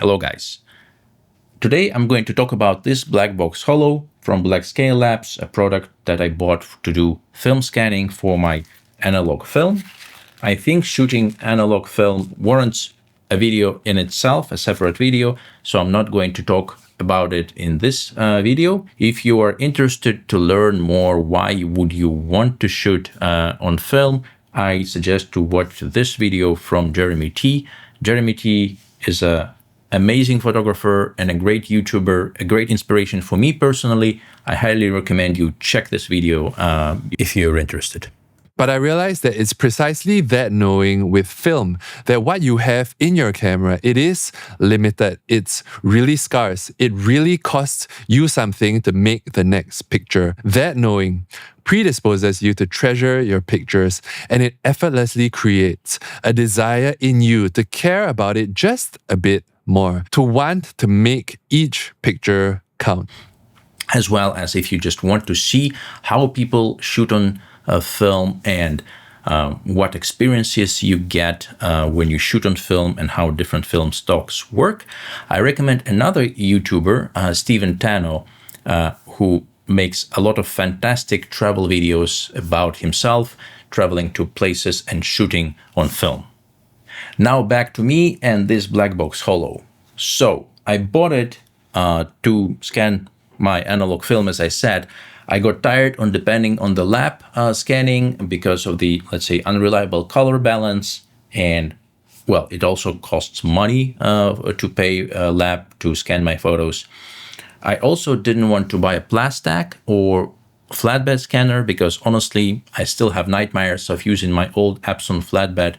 Hello guys. Today I'm going to talk about this black box holo from BlackScale Labs, a product that I bought to do film scanning for my analog film. I think shooting analog film warrants a video in itself, a separate video, so I'm not going to talk about it in this video. If you are interested to learn more why would you want to shoot on film, I suggest to watch this video from Jeremy T. Jeremy T is an amazing photographer and a great YouTuber, a great inspiration for me personally. I highly recommend you check this video if you're interested. But I realized that it's precisely that knowing with film, that what you have in your camera, it is limited, it's really scarce, it really costs you something to make the next picture. That knowing predisposes you to treasure your pictures, and it effortlessly creates a desire in you to care about it just a bit more, to want to make each picture count. As well as if you just want to see how people shoot on film and what experiences you get when you shoot on film and how different film stocks work, I recommend another YouTuber, Steven Tano, who makes a lot of fantastic travel videos about himself, traveling to places and shooting on film. Now back to me and this black box holo. So I bought it to scan my analog film, as I said. I got tired on depending on the lab scanning because of the, let's say, unreliable color balance. And, well, it also costs money to pay a lab to scan my photos. I also didn't want to buy a Plastak or flatbed scanner because, honestly, I still have nightmares of using my old Epson flatbed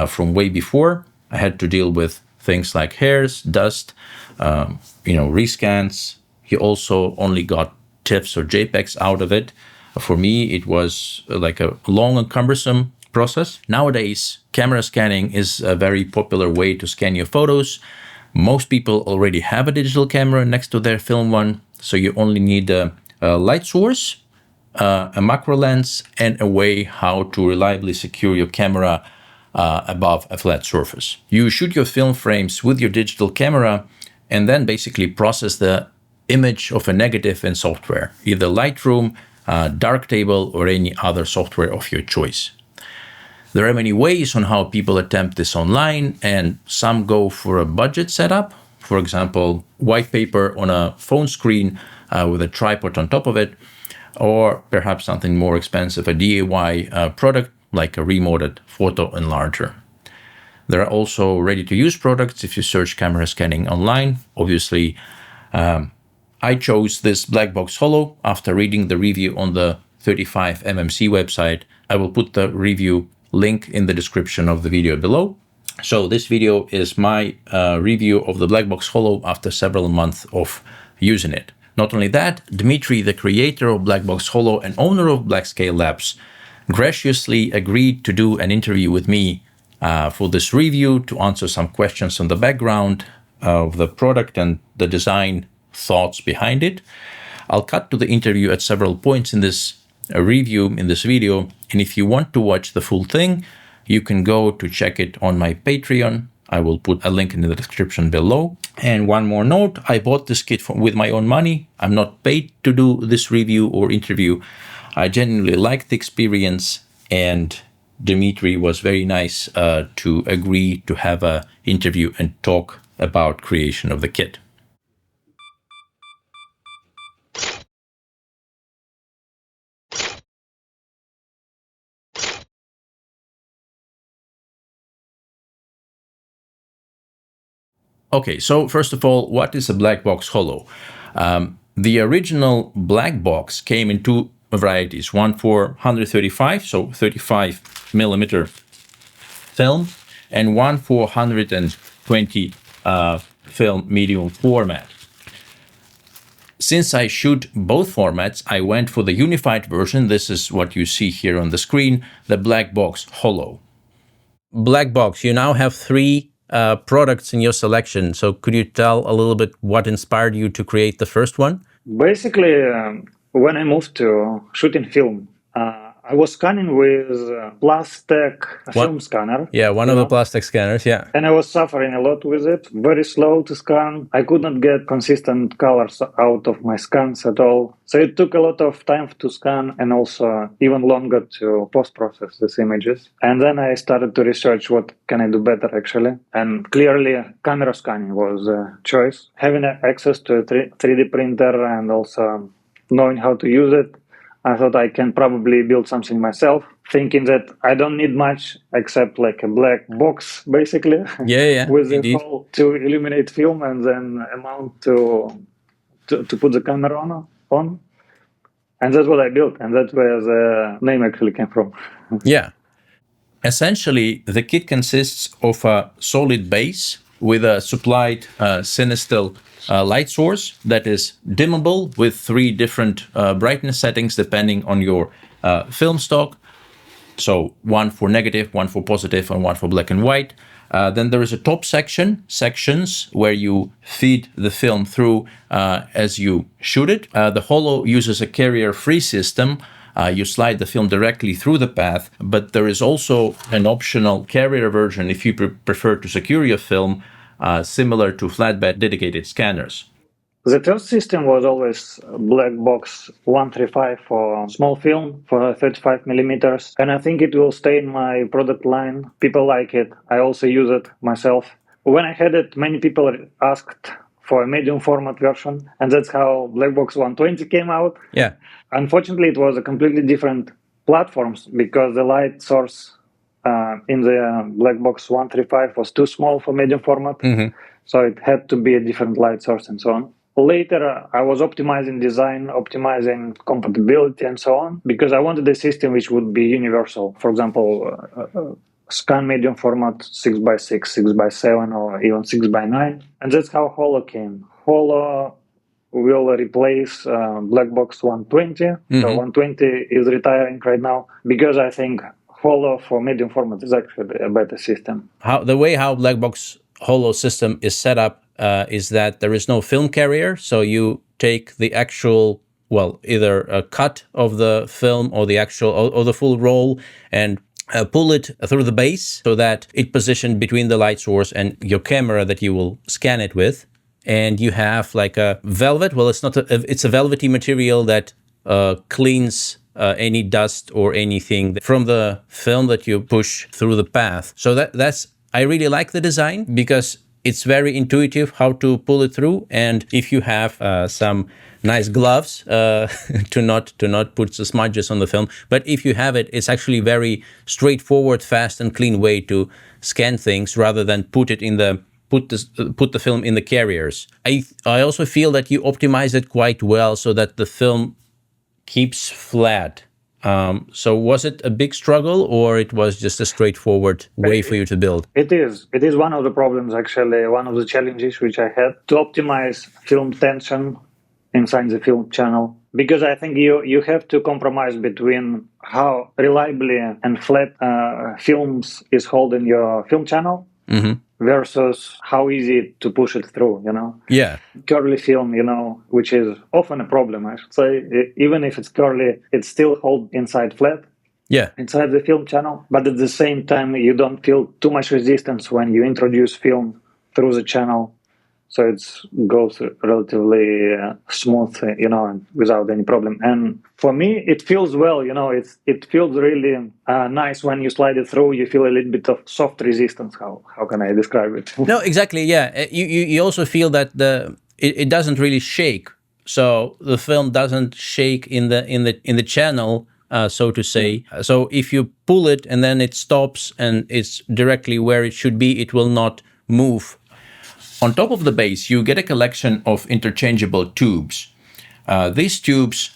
from way before. I had to deal with things like hairs, dust, rescans. He also only got TIFFs or JPEGs out of it. For me, it was like a long and cumbersome process. Nowadays, camera scanning is a very popular way to scan your photos. Most people already have a digital camera next to their film one, so you only need a light source, a macro lens, and a way how to reliably secure your camera above a flat surface. You shoot your film frames with your digital camera and then basically process the image of a negative in software, either Lightroom, Darktable, or any other software of your choice. There are many ways on how people attempt this online, and some go for a budget setup. For example, white paper on a phone screen with a tripod on top of it, or perhaps something more expensive, a DIY product like a remoted photo enlarger. There are also ready-to-use products if you search camera scanning online. Obviously, I chose this black box holo after reading the review on the 35mmC website. I will put the review link in the description of the video below. So this video is my review of the black box holo after several months of using it. Not only that, Dmitry, the creator of black box holo and owner of BlackScale Labs, graciously agreed to do an interview with me for this review to answer some questions on the background of the product and the design thoughts behind it. I'll cut to the interview at several points in this review, in this video, and if you want to watch the full thing, you can go to check it on my Patreon. I will put a link in the description below. And one more note, I bought this kit with my own money. I'm not paid to do this review or interview. I genuinely liked the experience, and Dmitry was very nice to agree to have an interview and talk about creation of the kit. Okay, so first of all, what is a black box holo? The original black box came in two varieties, one for 135, so 35 millimeter film, and one for 120 film medium format. Since I shoot both formats, I went for the unified version. This is what you see here on the screen, the black box holo. Black box, you now have three products in your selection. So could you tell a little bit what inspired you to create the first one? Basically, when I moved to shooting film, I was scanning with plastic film scanner. Yeah, one of the plastic scanners, yeah. And I was suffering a lot with it. Very slow to scan. I could not get consistent colors out of my scans at all. So it took a lot of time to scan and also even longer to post-process these images. And then I started to research what can I do better actually. And clearly camera scanning was a choice. Having access to a 3D printer and also knowing how to use it, I thought I can probably build something myself, thinking that I don't need much except like a black box, basically, with a hole to illuminate film and then a mount to put the camera on. And that's what I built, and that's where the name actually came from. Yeah. Essentially, the kit consists of a solid base with a supplied Cinestill light source that is dimmable with 3 different brightness settings depending on your film stock. So one for negative, one for positive, and one for black and white. Then there is a top sections where you feed the film through as you shoot it. The Holo uses a carrier-free system. You slide the film directly through the path, but there is also an optional carrier version if you prefer to secure your film, similar to flatbed dedicated scanners. The first system was always black box 135 for small film for 35 millimeters, and I think it will stay in my product line. People like it. I also use it myself. When I had it, many people asked for a medium format version, and that's how black box 120 came out. Yeah. Unfortunately, it was a completely different platforms because the light source in the black box 135 was too small for medium format. So it had to be a different light source and so on. Later, I was optimizing design, optimizing compatibility and so on, because I wanted a system which would be universal. For example, scan medium format 6x6, 6x7, or even 6x9. And that's how Holo came. Holo will replace black box 120. So 120 is retiring right now because I think Holo for medium format is actually a better system. The way how black box Holo system is set up is that there is no film carrier. So you take the actual, either a cut of the film or the actual or the full roll and pull it through the base so that it positioned between the light source and your camera that you will scan it with. And you have like a velvet. Well, it's not. It's a velvety material that cleans any dust or anything from the film that you push through the path. So that's. I really like the design because it's very intuitive how to pull it through. And if you have some nice gloves to not put the smudges on the film, but if you have it, it's actually very straightforward, fast, and clean way to scan things rather than put the film in the carriers. I also feel that you optimize it quite well so that the film keeps flat. So was it a big struggle, or it was just a straightforward way for you to build? It is one of the problems, actually, one of the challenges which I had to optimize film tension inside the film channel. Because I think you have to compromise between how reliably and flat films is holding your film channel versus how easy to push it through, Yeah. Curly film, which is often a problem, I should say. Even if it's curly, it still holds inside flat. Yeah. Inside the film channel. But at the same time, you don't feel too much resistance when you introduce film through the channel. So it goes relatively smooth, and without any problem. And for me, it feels well, it feels really nice when you slide it through. You feel a little bit of soft resistance. How can I describe it? No, exactly. Yeah, you also feel that it doesn't really shake. So the film doesn't shake in the channel, so to say. So if you pull it and then it stops and it's directly where it should be, it will not move. On top of the base, you get a collection of interchangeable tubes. These tubes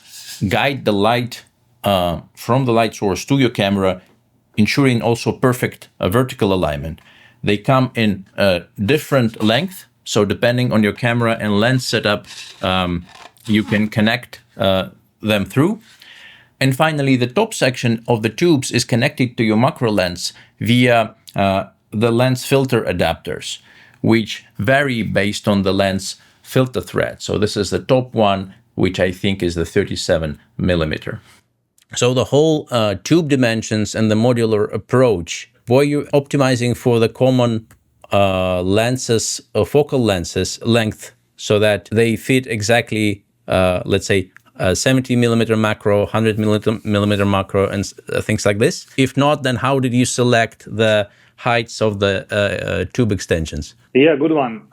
guide the light from the light source to your camera, ensuring also perfect vertical alignment. They come in different length, so depending on your camera and lens setup, you can connect them through. And finally, the top section of the tubes is connected to your macro lens via the lens filter adapters, which vary based on the lens filter thread. So this is the top one, which I think is the 37 millimeter. So the whole tube dimensions and the modular approach, were you optimizing for the common lenses, focal lenses length, so that they fit exactly, let's say, 70 millimeter macro, 100 millimeter macro, and things like this? If not, then how did you select the heights of the tube extensions? Yeah, good one.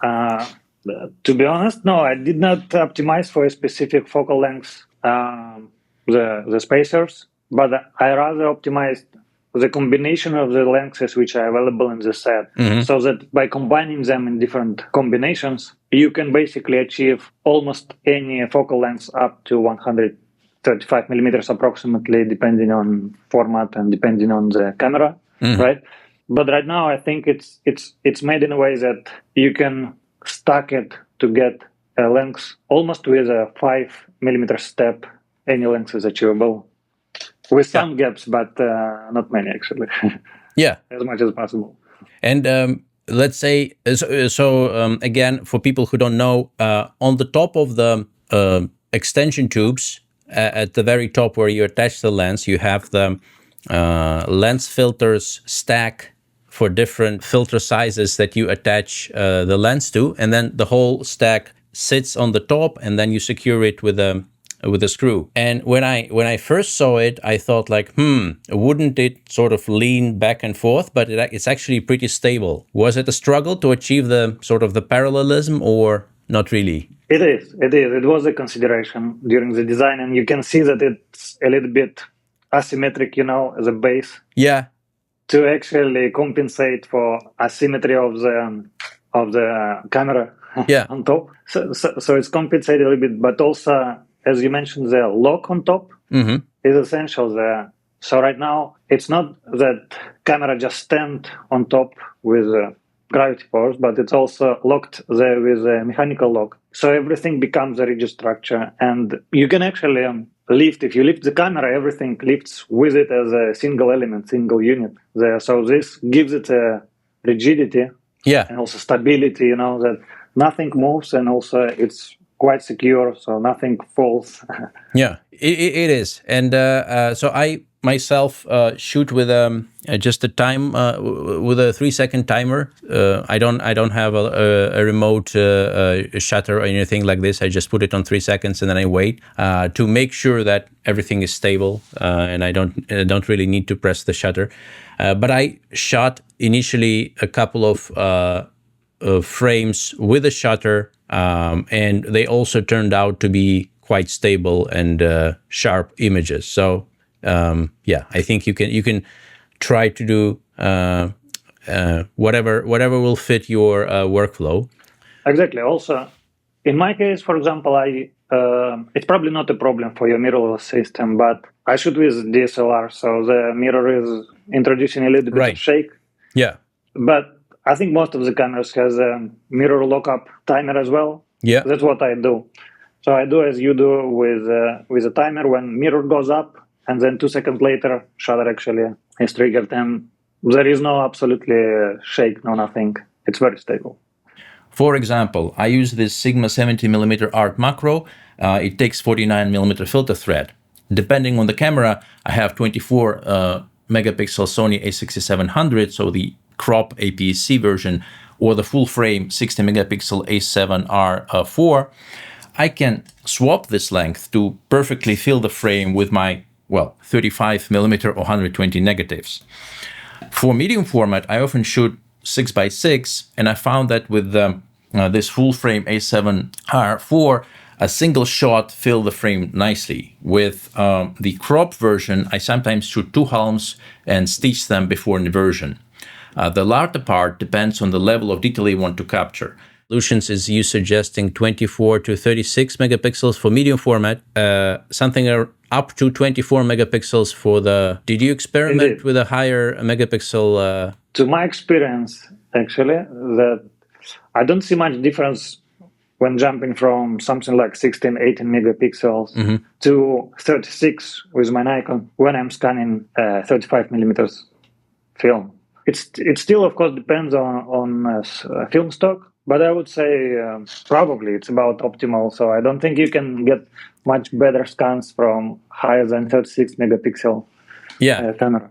To be honest, no, I did not optimize for a specific focal length, the spacers, but I rather optimized the combination of the lengths which are available in the set, so that by combining them in different combinations, you can basically achieve almost any focal length up to 135 millimeters approximately, depending on format and depending on the camera, right? But right now, I think it's made in a way that you can stack it to get a length almost with a 5 millimeter step. Any length is achievable, with some gaps, but not many actually. Yeah, as much as possible. And let's say, again, for people who don't know, on the top of the extension tubes, at the very top where you attach the lens, you have the lens filters stack for different filter sizes that you attach the lens to, and then the whole stack sits on the top, and then you secure it with a screw. And when I first saw it, I thought like, wouldn't it sort of lean back and forth? But it's actually pretty stable. Was it a struggle to achieve the sort of the parallelism, or not really? It is. It was a consideration during the design, and you can see that it's a little bit asymmetric, as a base. Yeah. To actually compensate for asymmetry of the camera. Yeah. On top. So it's compensated a little bit, but also, as you mentioned, the lock on top is essential there. So right now, it's not that camera just stand on top with gravity force, but it's also locked there with a mechanical lock. So everything becomes a rigid structure, and you can actually lift. If you lift the camera, everything lifts with it as a single element, single unit there. So this gives it a rigidity, and also stability. That nothing moves, and also it's quite secure, so nothing falls. Yeah, it is. And so I myself shoot with just a time with a 3-second timer. I don't have a remote shutter or anything like this. I just put it on 3 seconds and then I wait to make sure that everything is stable, and I don't really need to press the shutter. But I shot initially a couple of frames with a shutter, and they also turned out to be quite stable and sharp images. So I think you can try to do whatever will fit your workflow. Exactly. Also, in my case, for example, it's probably not a problem for your mirrorless system, but I shoot with DSLR, so the mirror is introducing a little bit of shake. Yeah. But I think most of the cameras has a mirror lockup timer as well. Yeah. That's what I do. So I do as you do with a timer. When mirror goes up, and then 2 seconds later, shutter actually is triggered, and there is no absolutely shake, no nothing. It's very stable. For example, I use this Sigma 70mm art macro. It takes 49mm filter thread. Depending on the camera, I have 24 megapixel Sony a6700, so the crop APS-C version, or the full frame 60 megapixel A7R4. I can swap this length to perfectly fill the frame with my 35mm or 120 negatives. For medium format, I often shoot 6x6, and I found that with this full frame A7R4, a single shot filled the frame nicely. With the crop version, I sometimes shoot 2 helms and stitch them before inversion. The latter part depends on the level of detail you want to capture. Solutions is you suggesting 24 to 36 megapixels for medium format, something up to 24 megapixels for the... Did you experiment with a higher megapixel? To my experience, actually, that I don't see much difference when jumping from something like 16, 18 megapixels to 36 with my Nikon when I'm scanning 35 millimeters film. It still, of course, depends on film stock. But I would say probably it's about optimal. So I don't think you can get much better scans from higher than 36 megapixel camera.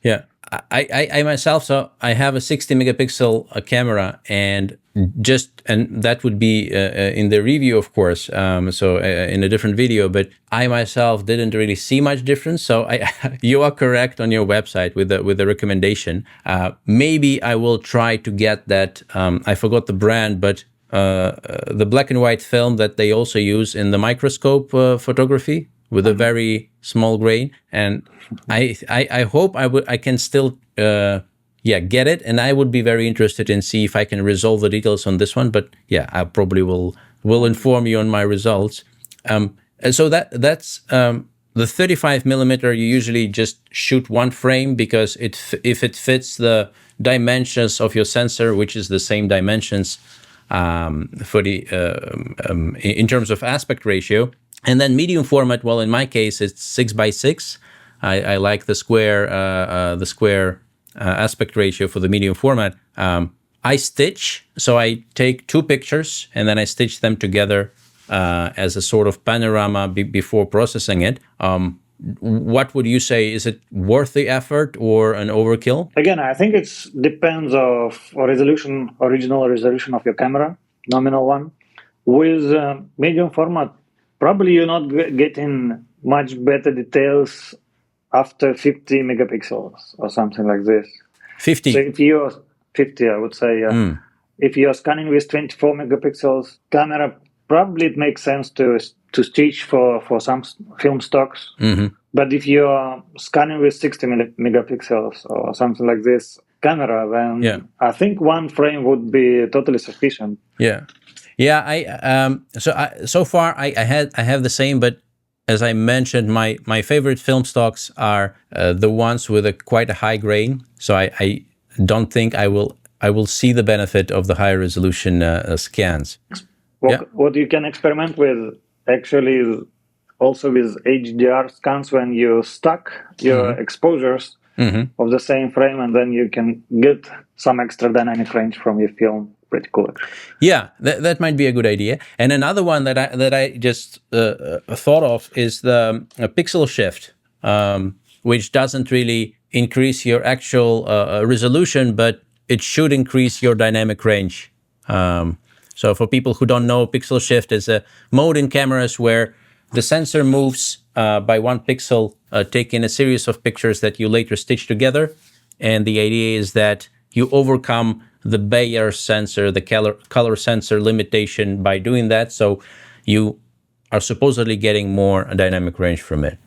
Yeah. I myself, so I have a 60 megapixel camera, and that would be in the review, of course. In a different video, but I myself didn't really see much difference. So you are correct on your website with the recommendation. Maybe I will try to get that. I forgot the brand, but the black and white film that they also use in the microscope photography with a very small grain, and I hope I can still get it, and I would be very interested in see if I can resolve the details on this one. But yeah, I probably will inform you on my results. And so that's the 35 millimeter. You usually just shoot one frame because if it fits the dimensions of your sensor, which is the same dimensions for the in terms of aspect ratio. And then medium format, well, in my case, it's 6x6. I like the square aspect ratio for the medium format. I stitch, so I take two pictures and then I stitch them together as a sort of panorama before processing it. What would you say? Is it worth the effort or an overkill? Again, I think it depends of original resolution of your camera, nominal one. With medium format, probably you're not getting much better details after 50 megapixels or something like this. 50? So if you're 50, I would say, if you're scanning with 24 megapixels camera, probably it makes sense to stitch for some film stocks. Mm-hmm. But if you're scanning with 60 megapixels or something like this camera, then I think one frame would be totally sufficient. Yeah. So far I have the same, but as I mentioned, my favorite film stocks are the ones with quite a high grain. So I don't think I will see the benefit of the higher resolution scans. What you can experiment with actually is also with HDR scans when you stack your exposures of the same frame, and then you can get some extra dynamic range from your film. Pretty cool, actually. Yeah, that might be a good idea. And another one that I just thought of is the pixel shift, which doesn't really increase your actual resolution, but it should increase your dynamic range. So for people who don't know, pixel shift is a mode in cameras where the sensor moves by one pixel, taking a series of pictures that you later stitch together. And the idea is that you overcome the Bayer sensor, the color sensor limitation by doing that. So you are supposedly getting more dynamic range from it.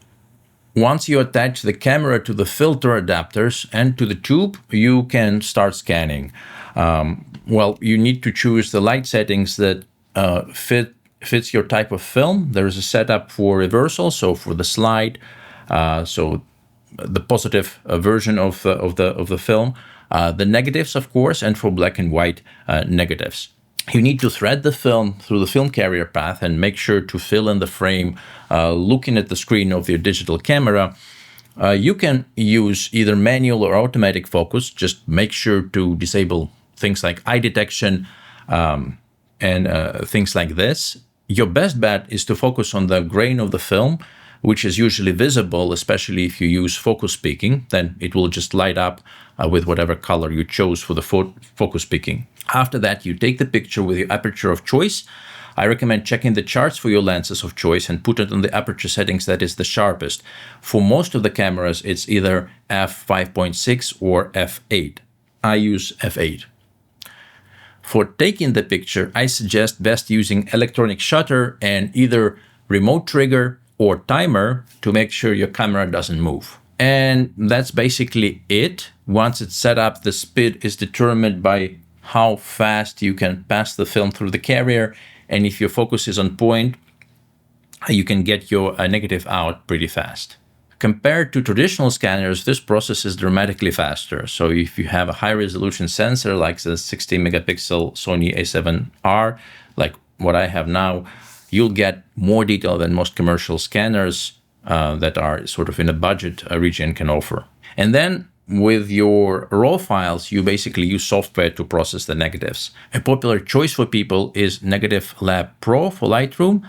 Once you attach the camera to the filter adapters and to the tube, you can start scanning. You need to choose the light settings that fits your type of film. There is a setup for reversal, so for the slide, so the positive version of the film, the negatives, of course, and for black and white negatives. You need to thread the film through the film carrier path and make sure to fill in the frame looking at the screen of your digital camera. You can use either manual or automatic focus. Just make sure to disable things like eye detection and things like this. Your best bet is to focus on the grain of the film, which is usually visible, especially if you use focus peaking. Then it will just light up with whatever color you chose for the focus peaking. After that, you take the picture with your aperture of choice. I recommend checking the charts for your lenses of choice and put it on the aperture settings that is the sharpest. For most of the cameras, it's either f5.6 or f8. I use f8. For taking the picture, I suggest best using electronic shutter and either remote trigger or timer to make sure your camera doesn't move. And that's basically it. Once it's set up, the speed is determined by how fast you can pass the film through the carrier. And if your focus is on point, you can get your negative out pretty fast. Compared to traditional scanners, this process is dramatically faster. So if you have a high resolution sensor like the 60 megapixel Sony a7R, like what I have now, you'll get more detail than most commercial scanners that are sort of in a budget region can offer. And then with your raw files, you basically use software to process the negatives. A popular choice for people is BlackScaleLab Pro for Lightroom,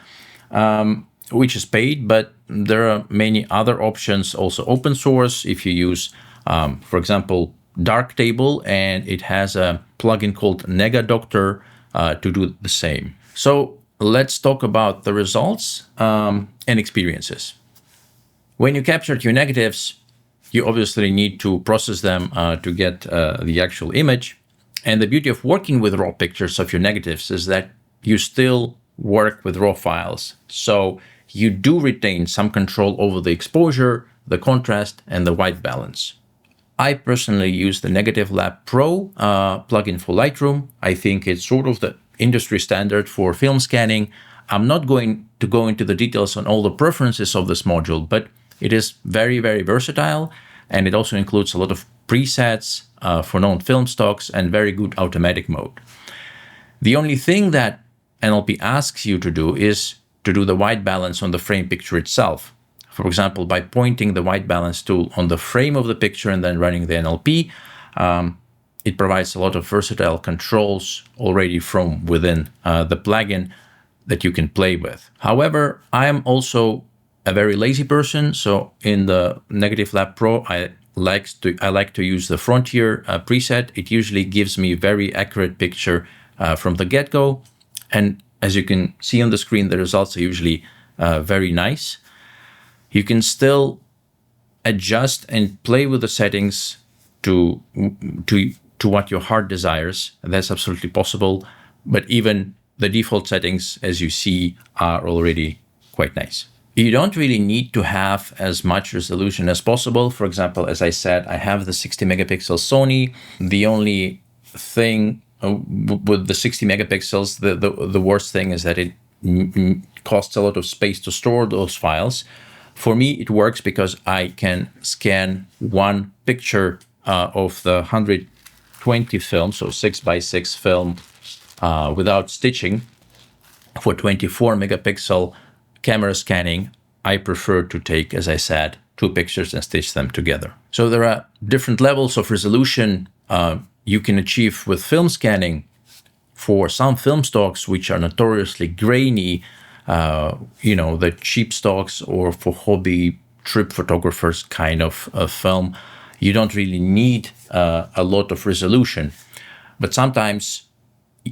which is paid, but there are many other options, also open source. If you use, for example, Darktable, and it has a plugin called NegaDoctor to do the same. So let's talk about the results and experiences. When you captured your negatives, you obviously need to process them to get the actual image. And the beauty of working with raw pictures of your negatives is that you still work with raw files. So you do retain some control over the exposure, the contrast, and the white balance. I personally use the BlackScaleLab Pro plugin for Lightroom. I think it's sort of the industry standard for film scanning. I'm not going to go into the details on all the preferences of this module, but it is very, very versatile, and it also includes a lot of presets for known film stocks and very good automatic mode. The only thing that NLP asks you to do is to do the white balance on the frame picture itself. For example, by pointing the white balance tool on the frame of the picture and then running the NLP, it provides a lot of versatile controls already from within the plugin that you can play with. However, I am also a very lazy person, so in the BlackScaleLab Pro, I like to use the Frontier preset. It usually gives me a very accurate picture from the get-go, and as you can see on the screen, the results are usually very nice. You can still adjust and play with the settings to what your heart desires. That's absolutely possible, but even the default settings, as you see, are already quite nice. You don't really need to have as much resolution as possible. For example, as I said, I have the 60 megapixel Sony. The only thing with the 60 megapixels, the worst thing is that it costs a lot of space to store those files. For me, it works because I can scan one picture of the 120 film, so 6x6 film, without stitching. For 24 megapixel camera scanning, I prefer to take, as I said, two pictures and stitch them together. So there are different levels of resolution you can achieve with film scanning. For some film stocks, which are notoriously grainy, the cheap stocks, or for hobby trip photographers kind of film, you don't really need a lot of resolution. But sometimes,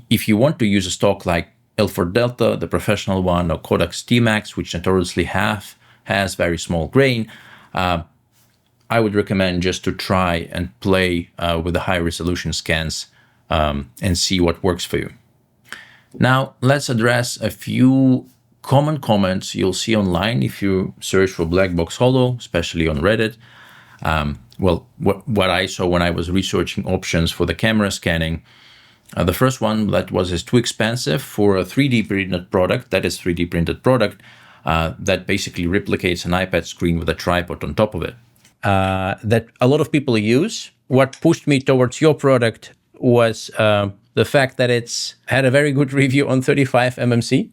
if you want to use a stock like L4 Delta, the professional one, or Kodak's T-Max, which notoriously has very small grain, I would recommend just to try and play with the high resolution scans and see what works for you. Now, let's address a few common comments you'll see online if you search for BlackBox HOLO, especially on Reddit. What I saw when I was researching options for the camera scanning, the first one that was is too expensive for a 3D printed product. That is 3D printed product that basically replicates an iPad screen with a tripod on top of it. That a lot of people use. What pushed me towards your product was the fact that it's had a very good review on 35 mmC.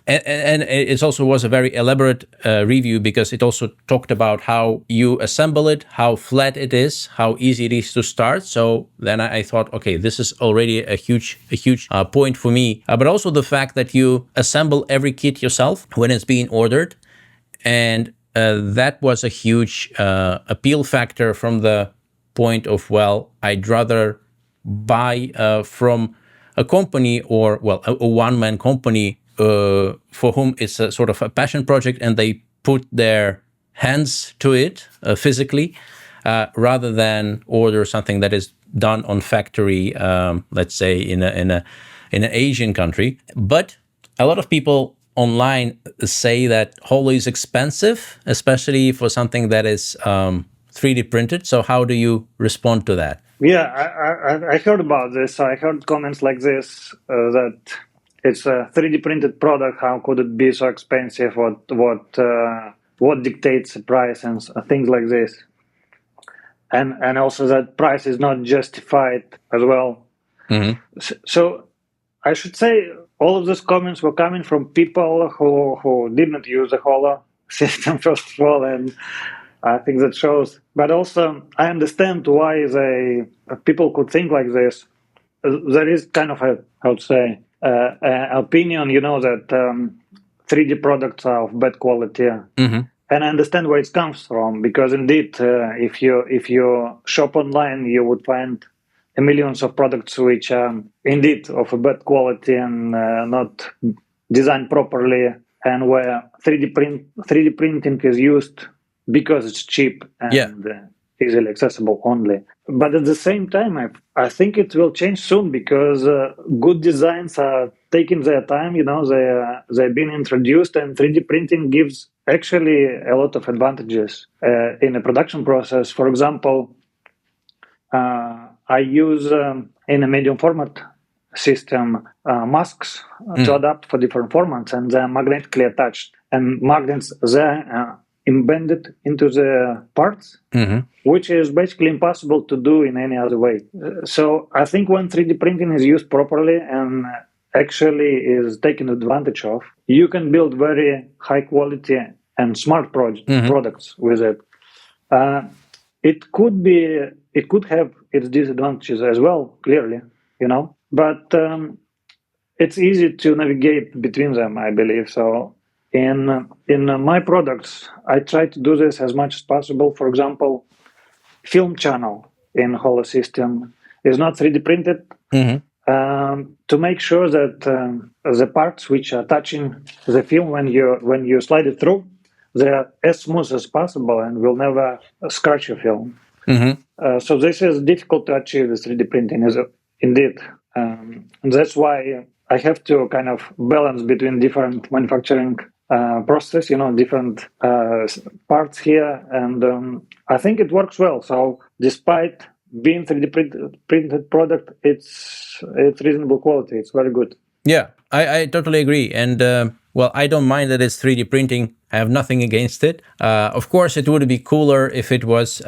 and it also was a very elaborate review because it also talked about how you assemble it, how flat it is, how easy it is to start. So then I thought, okay, this is already a huge point for me. But also the fact that you assemble every kit yourself when it's being ordered. And that was a huge appeal factor from the point of, I'd rather buy from a company or, a one-man company for whom it's a sort of a passion project and they put their hands to it physically, rather than order something that is done on factory, let's say in an Asian country. But a lot of people online say that HOLO is expensive, especially for something that is 3D printed. So how do you respond to that? Yeah, I heard about this. I heard comments like this, that it's a 3D printed product. How could it be so expensive? What dictates the price and things like this? And also that price is not justified as well. Mm-hmm. So I should say all of those comments were coming from people who didn't use the HOLO system, first of all, I think that shows. But also, I understand why people could think like this. There is kind of a, how to say, opinion, that 3D products are of bad quality. Mm-hmm. And I understand where it comes from, because indeed, if you shop online, you would find millions of products which are indeed of a bad quality and not designed properly, and where 3D printing is used because it's cheap and easily accessible only. But at the same time, I think it will change soon, because good designs are taking their time. They've been introduced, and 3D printing gives actually a lot of advantages in the production process. For example, I use in a medium format system masks to adapt for different formats, and they're magnetically attached, and magnets they're embedded into the parts, which is basically impossible to do in any other way. So I think when 3D printing is used properly and actually is taken advantage of, you can build very high quality and smart products with it. It could have its disadvantages as well, clearly, but it's easy to navigate between them, I believe. So in my products, I try to do this as much as possible. For example, film channel in Holo system is not 3D printed, to make sure that the parts which are touching the film when you slide it through, they are as smooth as possible and will never scratch your film. So this is difficult to achieve with 3D printing, indeed. And that's why I have to kind of balance between different manufacturing process, different parts here, and I think it works well. So despite being 3D printed product, it's reasonable quality. It's very good. Yeah, I totally agree. And well, I don't mind that it's 3D printing. I have nothing against it. Of course, it would be cooler if it was,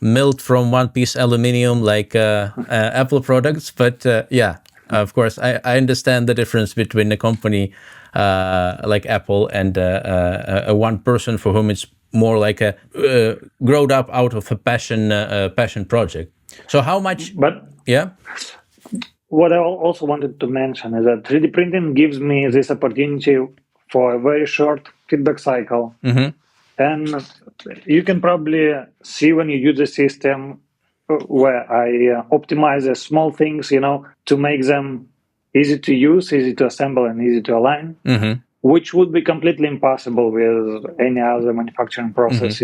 milled from one-piece aluminum like Apple products. But yeah, of course, I understand the difference between a company like Apple and a one person for whom it's more like a growed up out of a passion project. So how much? But yeah. What I also wanted to mention is that 3D printing gives me this opportunity for a very short feedback cycle. And you can probably see when you use the system where I optimize the small things, to make them easy to use, easy to assemble, and easy to align, which would be completely impossible with any other manufacturing process,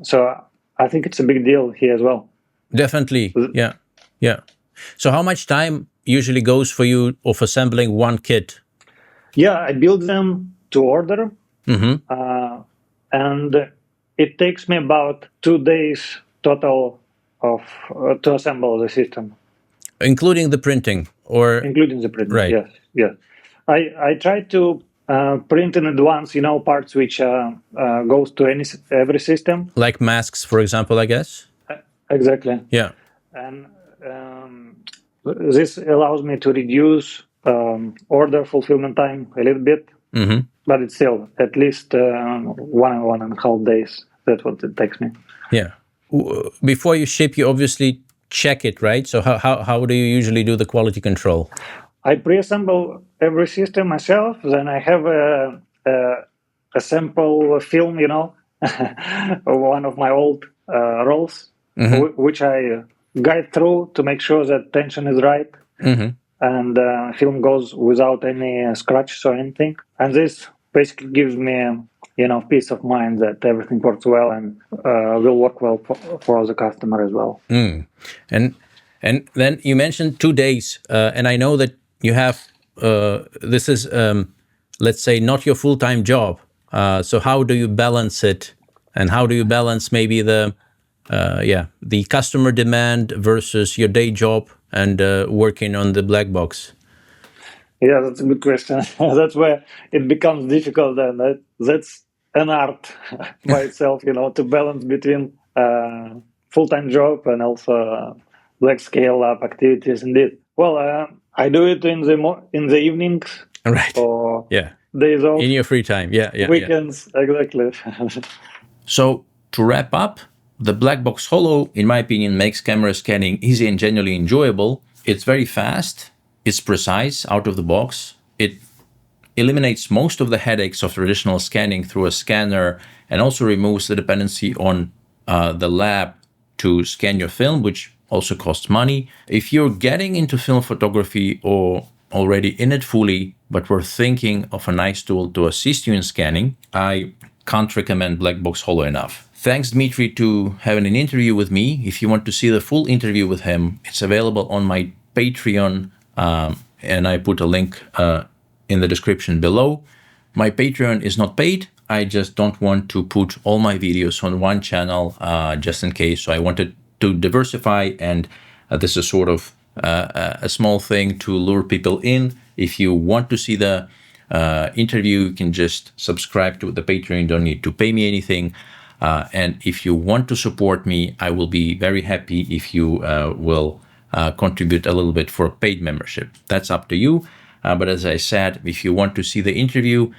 So I think it's a big deal here as well. Definitely, yeah. So how much time usually goes for you of assembling one kit? Yeah, I build them to order, and it takes me about 2 days total to assemble the system, including the printing, or including the printing. Right. Yes. I try to print in advance, parts which goes to every system, like masks, for example, I guess. Exactly. Yeah. And this allows me to reduce order fulfillment time a little bit, but it's still at least 1.5 days. That's what it takes me. Yeah. Before you ship, you obviously check it, right? So how do you usually do the quality control? I pre-assemble every system myself. Then I have a sample film, one of my old rolls, which I guide through to make sure that tension is right, and film goes without any scratches or anything. And this basically gives me, peace of mind that everything works well and will work well for the customer as well. And then you mentioned 2 days, and I know that you have this is let's say not your full-time job. So how do you balance it, and how do you balance maybe the customer demand versus your day job and working on the black box? Yeah, that's a good question. That's where it becomes difficult, and that's an art by itself, to balance between full-time job and also BlackScale Lab activities. Indeed. Well, I do it in the evenings, right? Or yeah, days off, in your free time. Yeah. Weekends, exactly. So to wrap up, the BlackBox HOLO, in my opinion, makes camera scanning easy and genuinely enjoyable. It's very fast, it's precise out of the box, it eliminates most of the headaches of traditional scanning through a scanner, and also removes the dependency on the lab to scan your film, which also costs money. If you're getting into film photography or already in it fully, but were thinking of a nice tool to assist you in scanning, I can't recommend BlackBox HOLO enough. Thanks, Dmitry, to having an interview with me. If you want to see the full interview with him, it's available on my Patreon, and I put a link in the description below. My Patreon is not paid. I just don't want to put all my videos on one channel just in case. So I wanted to diversify, and this is sort of a small thing to lure people in. If you want to see the interview, you can just subscribe to the Patreon. You don't need to pay me anything. And if you want to support me, I will be very happy if you will contribute a little bit for a paid membership. That's up to you. But as I said, if you want to see the interview,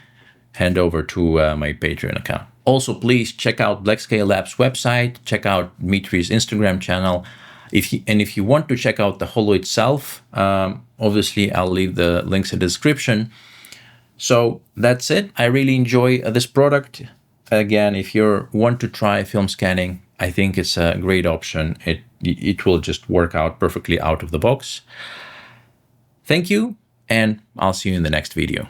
hand over to my Patreon account. Also, please check out BlackScale Lab's website, check out Dmitry's Instagram channel. If you want to check out the HOLO itself, obviously I'll leave the links in the description. So that's it. I really enjoy this product. Again, if you want to try film scanning, I think it's a great option. It will just work out perfectly out of the box. Thank you, and I'll see you in the next video.